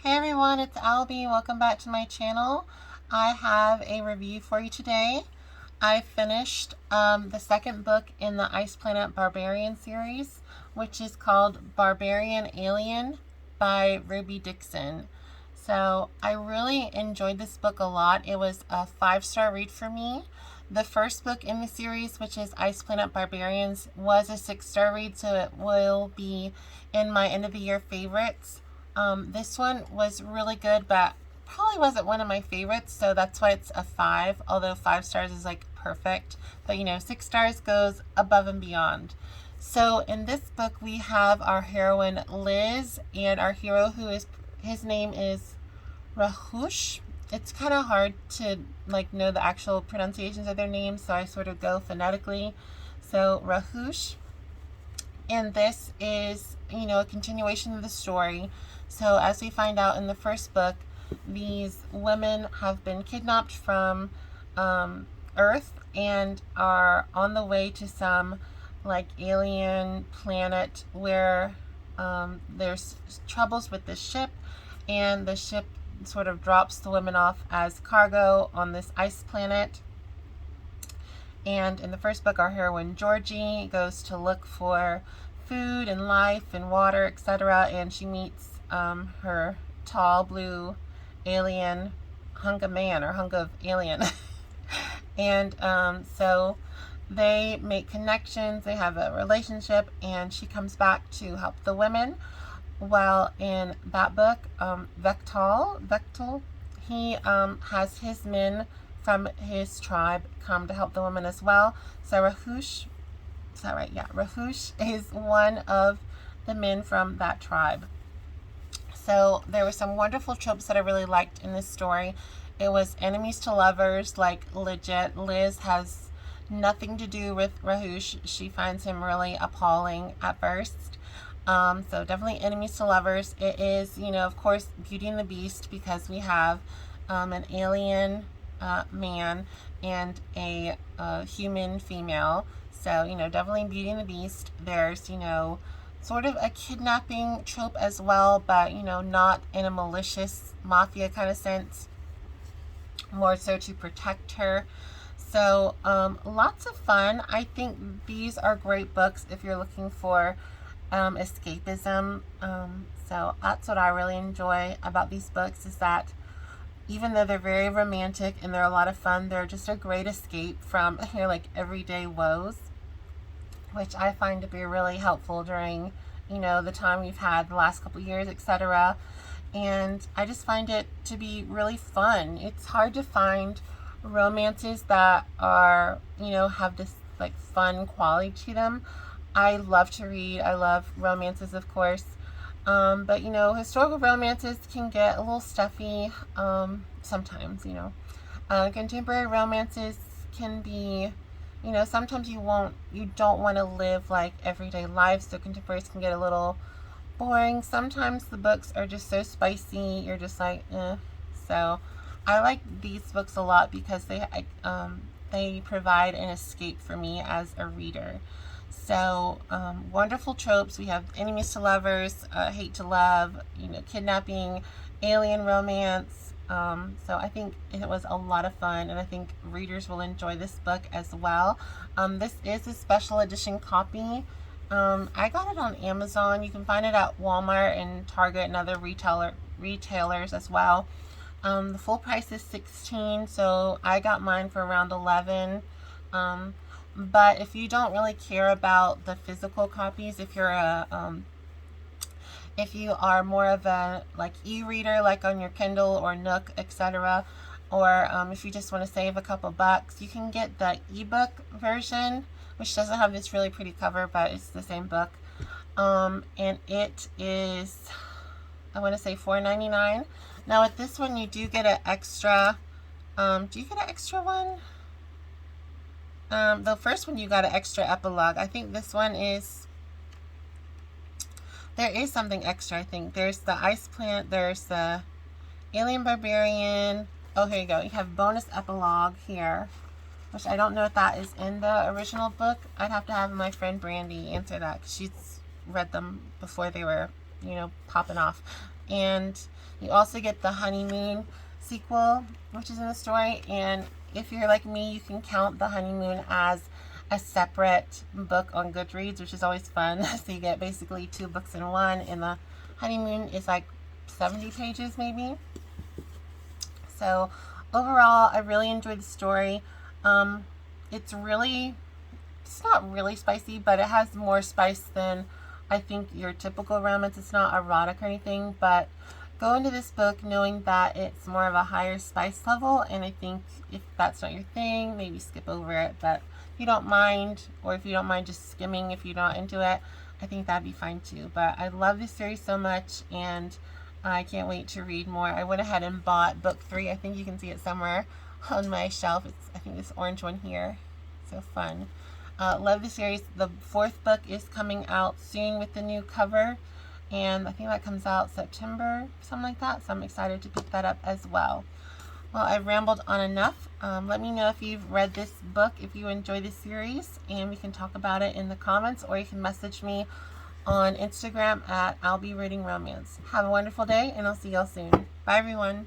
Hey everyone, it's Albie. Welcome back to my channel. I have a review for you today. I finished the second book in the Ice Planet Barbarian series, which is called Barbarianalien by Dixon. So I really enjoyed this book a lot. It was a 5-star read for me. The first book in the series, which is Ice Planet Barbarians, was a 6-star read, so it will be in my end of the year favorites. This one was really good, but probably wasn't one of my favorites, so that's why it's a 5, although 5 stars is like perfect. But 6 stars goes above and beyond. So in this book we have our heroine Liz and our hero his name is Raahosh. It's kind of hard to know the actual pronunciations of their names, so I sort of go phonetically. So Raahosh. And this is, a continuation of the story. So as we find out in the first book, these women have been kidnapped from Earth and are on the way to some alien planet where there's troubles with the ship, and the ship sort of drops the women off as cargo on this ice planet. And in the first book, our heroine Georgie goes to look for food and life and water, etc. And she meets her tall blue alien hunk of man, or hunk of alien. And so they make connections, they have a relationship, and she comes back to help the women. While in that book, Vectal, he has his men from his tribe come to help the women as well. So Raahosh, is that right? Yeah, Raahosh is one of the men from that tribe. So there were some wonderful tropes that I really liked in this story. It was enemies to lovers, legit. Liz has nothing to do with Raahosh. She finds him really appalling at first. So definitely enemies to lovers. It is, of course, Beauty and the Beast, because we have an alien man and a human female. So, definitely Beauty and the Beast. There's, sort of a kidnapping trope as well, but, not in a malicious mafia kind of sense. More so to protect her. So, lots of fun. I think these are great books if you're looking for escapism. So that's what I really enjoy about these books, is that even though they're very romantic and they're a lot of fun, they're just a great escape from your everyday woes, which I find to be really helpful during the time we've had the last couple years, etc. And I just find it to be really fun. It's hard to find romances that are have this fun quality to them. I love to read. I love romances, of course. But, historical romances can get a little stuffy sometimes, Contemporary romances can be, sometimes you don't want to live everyday life, so contemporaries can get a little boring. Sometimes the books are just so spicy, you're just eh. So I like these books a lot because they provide an escape for me as a reader. So, wonderful tropes. We have enemies to lovers, hate to love, kidnapping, alien romance. So I think it was a lot of fun, and I think readers will enjoy this book as well. This is a special edition copy. I got it on Amazon. You can find it at Walmart and Target and other retailers as well. The full price is $16, so I got mine for around $11. But if you don't really care about the physical copies, if you're if you are more of a e-reader, on your Kindle or Nook, etc., or if you just want to save a couple bucks, you can get the ebook version, which doesn't have this really pretty cover, but it's the same book. And it is, I want to say, $4.99. Now with this one, you do get an extra. Do you get an extra one? The first one you got an extra epilogue. I think this one there is something extra, I think. There's the Ice Plant, there's the Alien Barbarian. Oh, here you go. You have bonus epilogue here, which I don't know if that is in the original book. I'd have to have my friend Brandy answer that, because she's read them before they were, popping off. And You also get the honeymoon sequel, which is in the story, and if you're like me, you can count the honeymoon as a separate book on Goodreads, which is always fun. So you get basically 2 books in one, and the honeymoon is like 70 pages maybe. So overall, I really enjoyed the story. It's not really spicy, but it has more spice than I think your typical romance. It's not erotic or anything, but go into this book knowing that it's more of a higher spice level, and I think if that's not your thing, maybe skip over it. But if you don't mind, or if you don't mind just skimming if you're not into it, I think that'd be fine too. But I love this series so much, and I can't wait to read more. I went ahead and bought book 3. I think you can see it somewhere on my shelf. It's, I think, this orange one here. So fun. Love the series. The 4th book is coming out soon with the new cover, and I think that comes out September, something like that. So I'm excited to pick that up as well. Well, I've rambled on enough. Let me know if you've read this book, if you enjoy this series, and we can talk about it in the comments, or you can message me on Instagram at I'll Be Reading Romance. Have a wonderful day, and I'll see y'all soon. Bye, everyone.